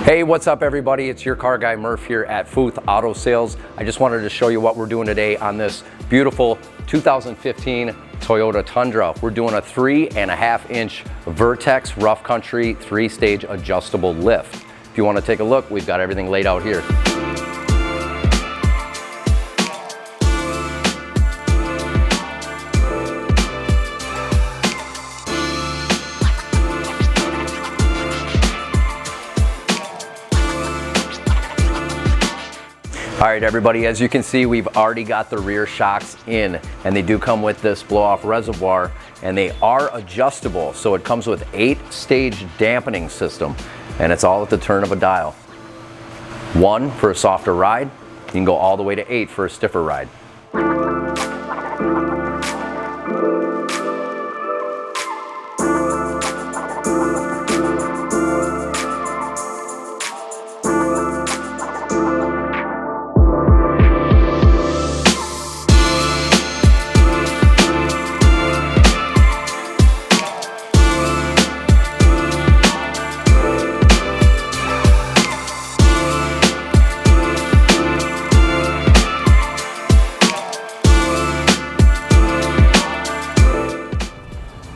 Hey, what's up everybody? It's your car guy Murph here at Futh Auto Sales. I just wanted to show you what we're doing today on this beautiful 2015 Toyota Tundra. We're doing a 3.5-inch Vertex rough country 3-stage adjustable lift. If you want to take a look, we've got everything laid out here. All right, everybody, as you can see, we've already got the rear shocks in, and they do come with this blow-off reservoir, and they are adjustable. So it comes with 8-stage dampening system, and it's all at the turn of a dial. 1 for a softer ride. You can go all the way to 8 for a stiffer ride.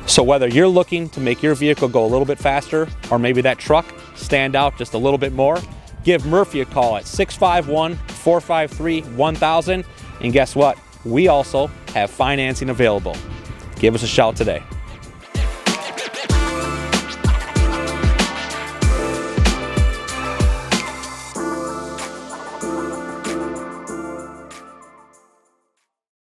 So whether you're looking to make your vehicle go a little bit faster, or maybe that truck stand out just a little bit more, give Murphy a call at 651-453-1000. And guess what? We also have financing available. Give us a shout today.